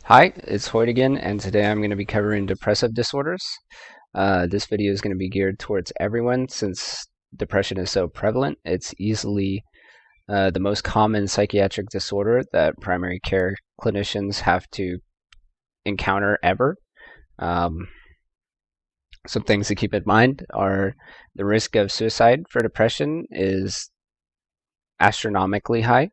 Hi, it's Hoyt again, and today I'm going to be covering depressive disorders. This video is going to be geared towards everyone since depression is so prevalent. It's easily the most common psychiatric disorder that primary care clinicians have to encounter ever. Um, some things to keep in mind are the risk of suicide for depression is astronomically high.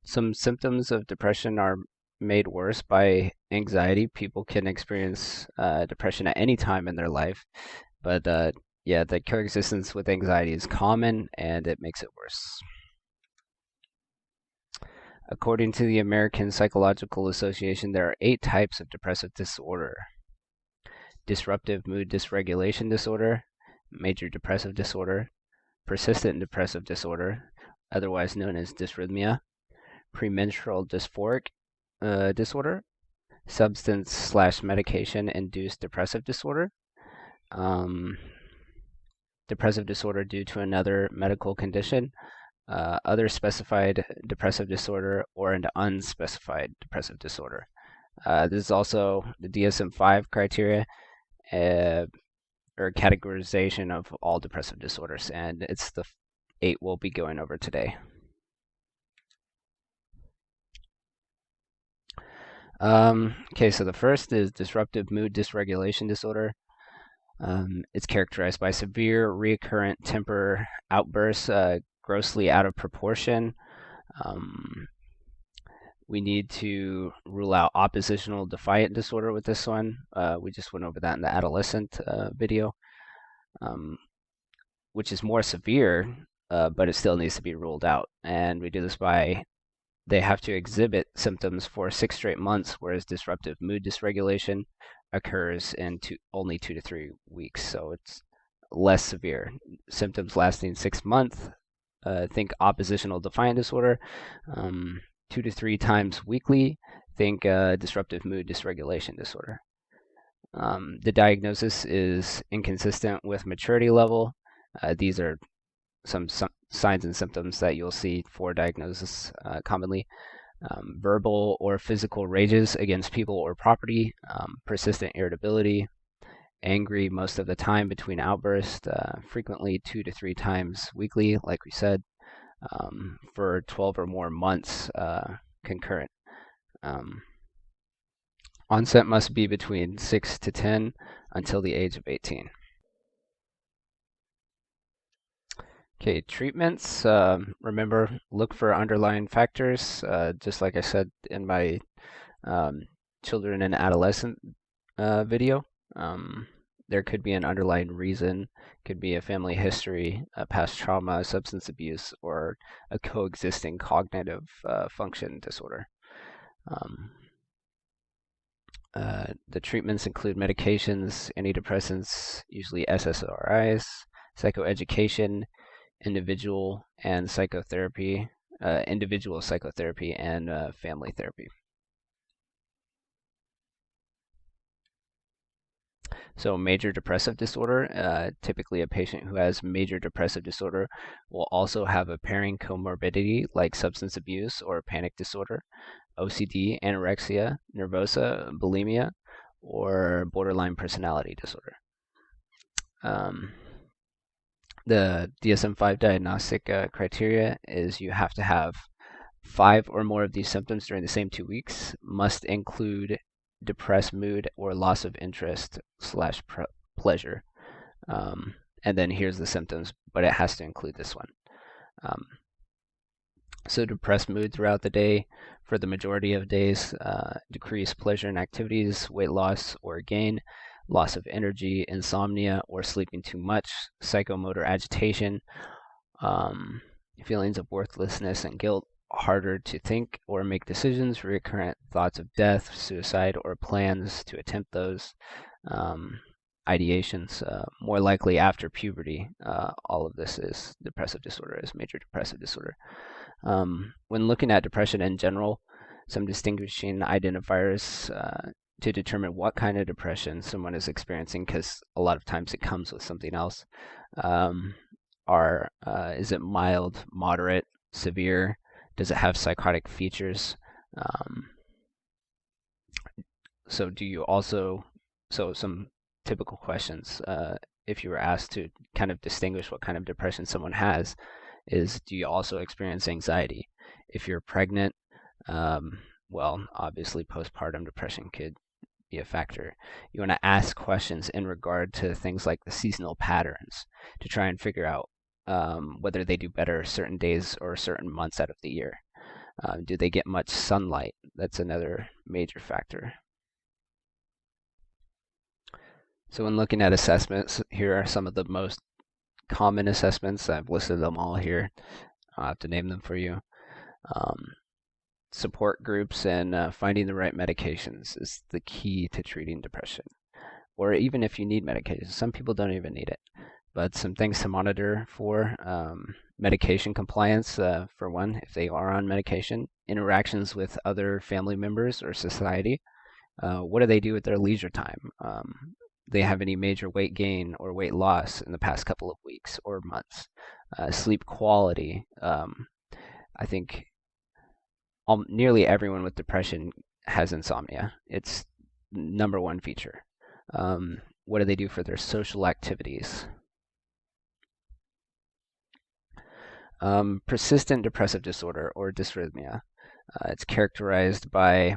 Some symptoms of depression are made worse by anxiety. People can experience depression at any time in their life, but yeah, the coexistence with anxiety is common and it makes it worse. According to the American Psychological Association, there are 8 types of depressive disorder: disruptive mood dysregulation disorder, major depressive disorder, persistent depressive disorder, otherwise known as dysrhythmia, premenstrual dysphoric disorder, substance/medication induced depressive disorder, um, depressive disorder due to another medical condition, other specified depressive disorder, or an unspecified depressive disorder. This is also the DSM-5 criteria or categorization of all depressive disorders, and it's the 8 we'll be going over today. Okay, so the first is disruptive mood dysregulation disorder. It's characterized by severe recurrent temper outbursts, grossly out of proportion. We need to rule out oppositional defiant disorder with this one. We just went over that in the adolescent video, which is more severe, but it still needs to be ruled out. And we do this by they have to exhibit symptoms for 6 straight months, whereas disruptive mood dysregulation occurs in only 2 to 3 weeks, so it's less severe. Symptoms lasting 6 months, think oppositional defiant disorder, 2 to 3 times weekly, think disruptive mood dysregulation disorder. The diagnosis is inconsistent with maturity level. These are some signs and symptoms that you'll see for diagnosis commonly. Verbal or physical rages against people or property, persistent irritability, angry most of the time between outbursts, frequently 2 to 3 times weekly, like we said, for 12 or more months concurrent. Onset must be between 6 to 10 until the age of 18. Okay, treatments. Remember, look for underlying factors. Just like I said in my children and adolescent video, there could be an underlying reason. Could be a family history, a past trauma, substance abuse, or a coexisting cognitive function disorder. The treatments include medications, antidepressants, usually SSRIs, psychoeducation, individual psychotherapy and family therapy. So major depressive disorder, typically a patient who has major depressive disorder will also have a pairing comorbidity like substance abuse or panic disorder, OCD, anorexia, nervosa, bulimia, or borderline personality disorder. The DSM-5 diagnostic criteria is you have to have 5 or more of these symptoms during the same 2 weeks, must include depressed mood or loss of interest / pleasure. And then here's the symptoms, but it has to include this one. So depressed mood throughout the day for the majority of days, decreased pleasure in activities, weight loss or gain, loss of energy, insomnia or sleeping too much, psychomotor agitation, feelings of worthlessness and guilt, harder to think or make decisions, recurrent thoughts of death, suicide, or plans to attempt those, ideations, more likely after puberty. All of this is depressive disorder, is major depressive disorder. When looking at depression in general, some distinguishing identifiers to determine what kind of depression someone is experiencing, because a lot of times it comes with something else, are is it mild, moderate, severe? Does it have psychotic features? So do you also, so some typical questions, if you were asked to kind of distinguish what kind of depression someone has, is do you also experience anxiety? If you're pregnant, um, well, obviously postpartum depression could be a factor. You want to ask questions in regard to things like the seasonal patterns to try and figure out whether they do better certain days or certain months out of the year. Do they get much sunlight? That's another major factor. So when looking at assessments, here are some of the most common assessments. I've listed them all here. I'll have to name them for you. Um, Support groups and finding the right medications is the key to treating depression. Or even if you need medications, some people don't even need it. But some things to monitor for medication compliance, for one, if they are on medication, interactions with other family members or society. What do they do with their leisure time? They have any major weight gain or weight loss in the past couple of weeks or months? Sleep quality. I think nearly everyone with depression has insomnia. It's number one feature. What do they do for their social activities? Persistent depressive disorder or dysrhythmia. It's characterized by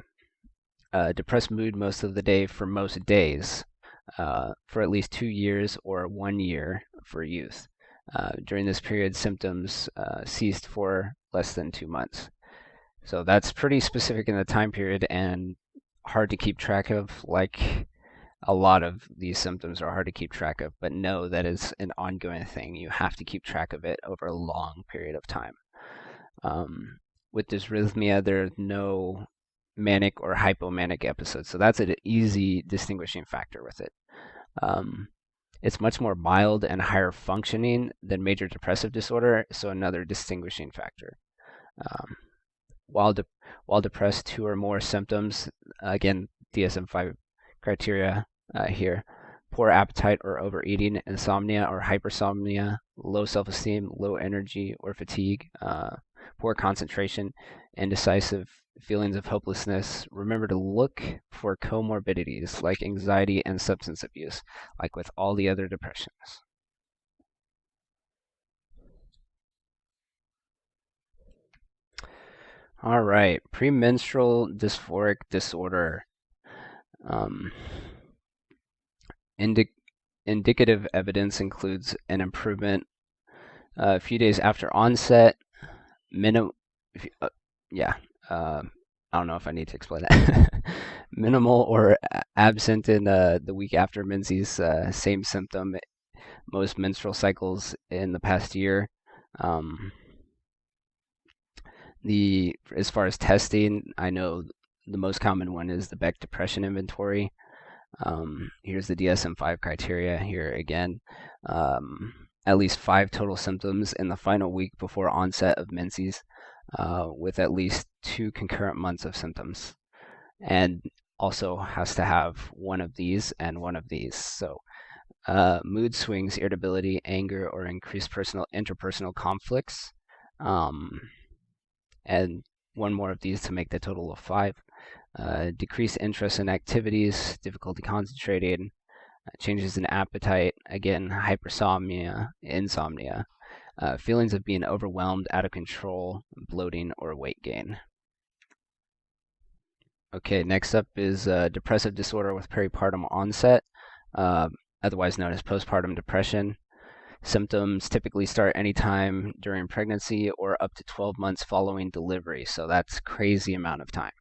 depressed mood most of the day for most days, for at least 2 years or 1 year for youth. During this period, symptoms ceased for less than 2 months. So that's pretty specific in the time period and hard to keep track of. Like a lot of these symptoms are hard to keep track of, but know that it's an ongoing thing. You have to keep track of it over a long period of time. With dysrhythmia, there's no manic or hypomanic episodes, so that's an easy distinguishing factor with it. It's much more mild and higher functioning than major depressive disorder, so another distinguishing factor. Um, while de- while depressed, two or more symptoms, again, DSM-5 criteria here: poor appetite or overeating, insomnia or hypersomnia, low self-esteem, low energy or fatigue, poor concentration, indecisive, feelings of hopelessness. Remember to look for comorbidities like anxiety and substance abuse, like with all the other depressions. All right, premenstrual dysphoric disorder. Um, indi- Indicative evidence includes an improvement a few days after onset, minim- yeah, I don't know if I need to explain that. Minimal or absent in the week after menses, same symptom, most menstrual cycles in the past year. Um, the As far as testing, I know the most common one is the Beck Depression Inventory. Here's the DSM-5 criteria here again. At least 5 total symptoms in the final week before onset of menses, with at least 2 concurrent months of symptoms. And also has to have one of these and one of these. So mood swings, irritability, anger, or increased interpersonal conflicts. Um, and one more of these to make the total of 5. Decreased interest in activities, difficulty concentrating, changes in appetite, again, hypersomnia, insomnia, feelings of being overwhelmed, out of control, bloating, or weight gain. Okay, next up is depressive disorder with peripartum onset, uh, otherwise known as postpartum depression. Symptoms typically start anytime during pregnancy or up to 12 months following delivery, so that's crazy amount of time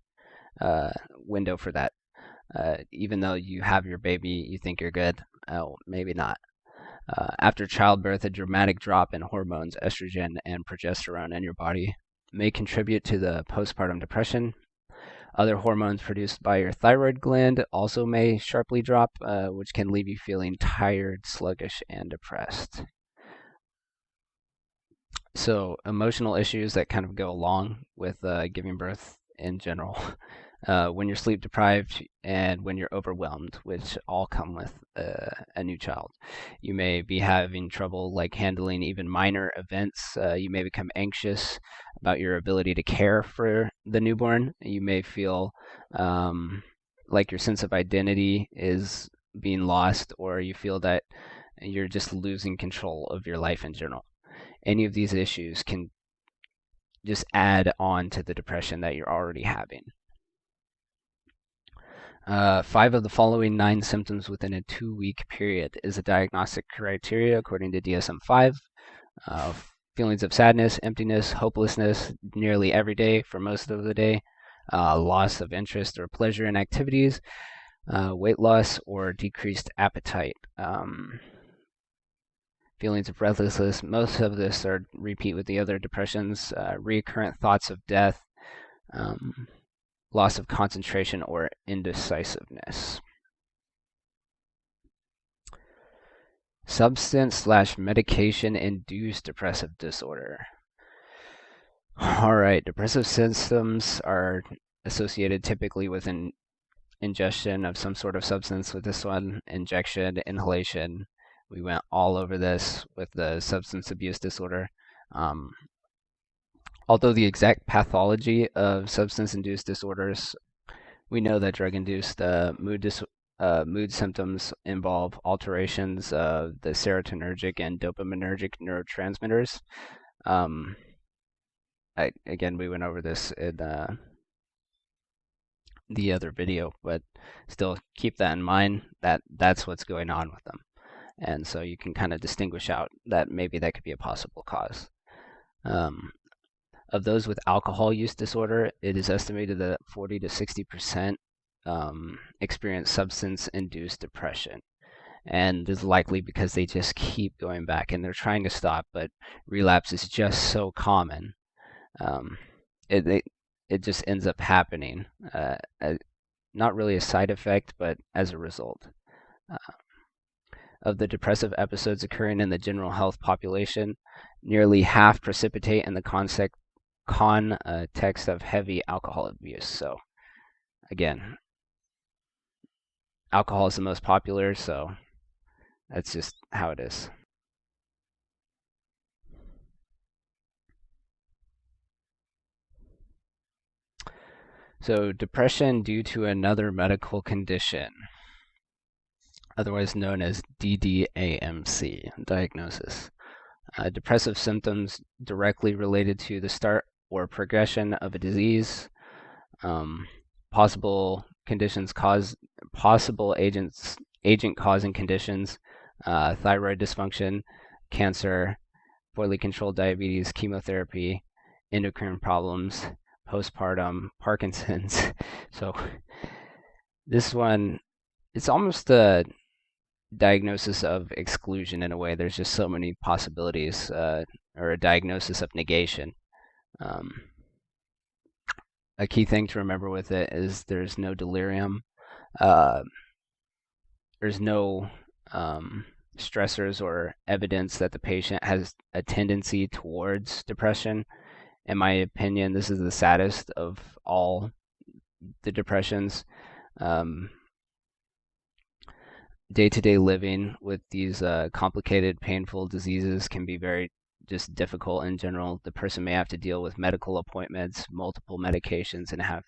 window for that. Even though you have your baby, you think you're good. Oh, maybe not. After childbirth, a dramatic drop in hormones, estrogen and progesterone in your body may contribute to the postpartum depression. Other hormones produced by your thyroid gland also may sharply drop, which can leave you feeling tired, sluggish, and depressed. So, emotional issues that kind of go along with giving birth in general. When you're sleep deprived and when you're overwhelmed, which all come with a new child. You may be having trouble like handling even minor events. You may become anxious about your ability to care for the newborn. You may feel like your sense of identity is being lost, or you feel that you're just losing control of your life in general. Any of these issues can just add on to the depression that you're already having. 5 of the following 9 symptoms within a 2-week period is a diagnostic criteria according to DSM-5. Feelings of sadness, emptiness, hopelessness nearly every day for most of the day, loss of interest or pleasure in activities, weight loss or decreased appetite, feelings of restlessness. Most of this are repeat with the other depressions, recurrent thoughts of death, loss of concentration or indecisiveness. Substance/medication-induced depressive disorder. All right, depressive symptoms are associated typically with an ingestion of some sort of substance. With this one, injection, inhalation. We went all over this with the substance abuse disorder. Although the exact pathology of substance-induced disorders, we know that drug-induced mood symptoms involve alterations of the serotonergic and dopaminergic neurotransmitters. Again, we went over this in the other video, but still keep that in mind, that that's what's going on with them. And so you can kind of distinguish out that maybe that could be a possible cause. Of those with alcohol use disorder, it is estimated that 40 to 60% experience substance-induced depression. And this is likely because they just keep going back and they're trying to stop, but relapse is just so common. It just ends up happening, not really a side effect, but as a result. Of the depressive episodes occurring in the general health population, nearly half precipitate in the context of heavy alcohol abuse. So again, alcohol is the most popular, so that's just how it is. So depression due to another medical condition, otherwise known as DDAMC, diagnosis. Depressive symptoms directly related to the start or progression of a disease. Possible agent causing conditions, thyroid dysfunction, cancer, poorly controlled diabetes, chemotherapy, endocrine problems, postpartum, Parkinson's. So this one, it's almost a diagnosis of exclusion in a way. There's just so many possibilities, or a diagnosis of negation. A key thing to remember with it is there's no delirium. There's no stressors or evidence that the patient has a tendency towards depression. In my opinion, this is the saddest of all the depressions. Day-to-day living with these complicated, painful diseases can be very just difficult in general. The person may have to deal with medical appointments, multiple medications, and have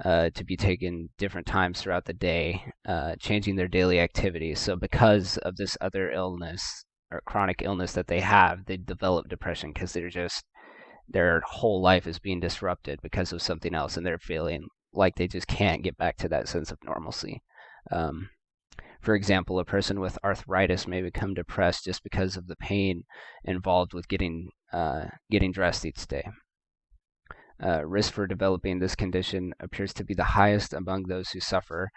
to be taken different times throughout the day, changing their daily activities. So because of this other illness or chronic illness that they have, they develop depression because their whole life is being disrupted because of something else, and they're feeling like they just can't get back to that sense of normalcy. For example, a person with arthritis may become depressed just because of the pain involved with getting dressed each day. Risk for developing this condition appears to be the highest among those who suffer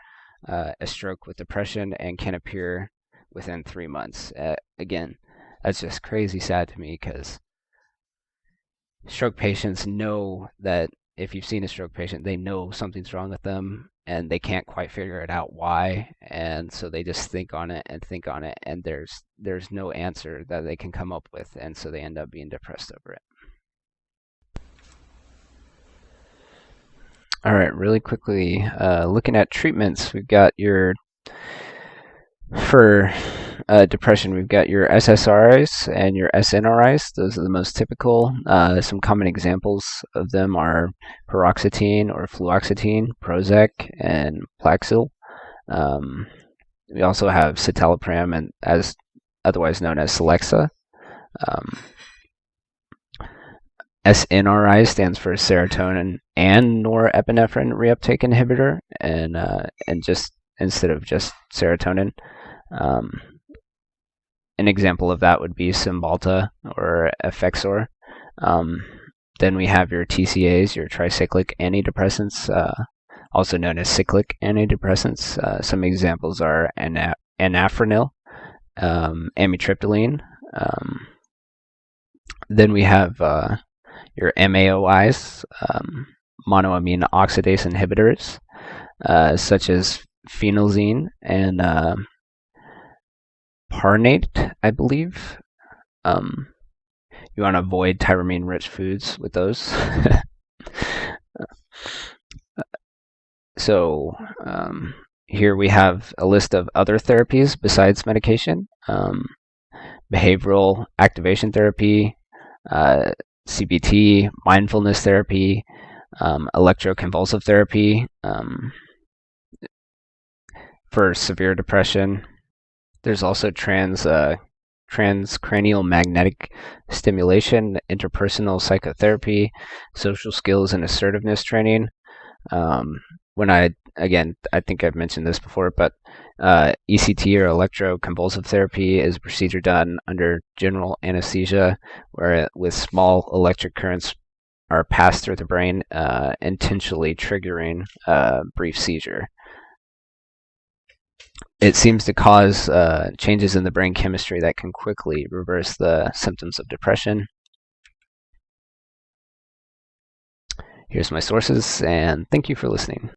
a stroke with depression and can appear within 3 months. Again, that's just crazy sad to me because stroke patients know that if you've seen a stroke patient, they know something's wrong with them and they can't quite figure it out why, and so they just think on it, and there's no answer that they can come up with, and so they end up being depressed over it. All right, really quickly, looking at treatments, we've got for depression, we've got your SSRIs and your SNRIs. Those are the most typical. Some common examples of them are paroxetine or fluoxetine, Prozac, and Plaxil. Um, we also have citalopram, and as otherwise known as Celexa. Um, SNRI stands for serotonin and norepinephrine reuptake inhibitor, and just instead of just serotonin. Um, an example of that would be Cymbalta or Effexor. Um, then we have your TCAs, your tricyclic antidepressants, also known as cyclic antidepressants. Some examples are anafranil, amitriptyline. Then we have your MAOIs, monoamine oxidase inhibitors, such as phenelzine and Parnate, I believe. You want to avoid tyramine-rich foods with those. So here we have a list of other therapies besides medication. Behavioral activation therapy, CBT, mindfulness therapy, electroconvulsive therapy for severe depression. There's also transcranial magnetic stimulation, interpersonal psychotherapy, social skills and assertiveness training. I think I've mentioned this before, but ECT or electroconvulsive therapy is a procedure done under general anesthesia, where with small electric currents are passed through the brain, intentionally triggering a brief seizure. It seems to cause changes in the brain chemistry that can quickly reverse the symptoms of depression. Here's my sources, and thank you for listening.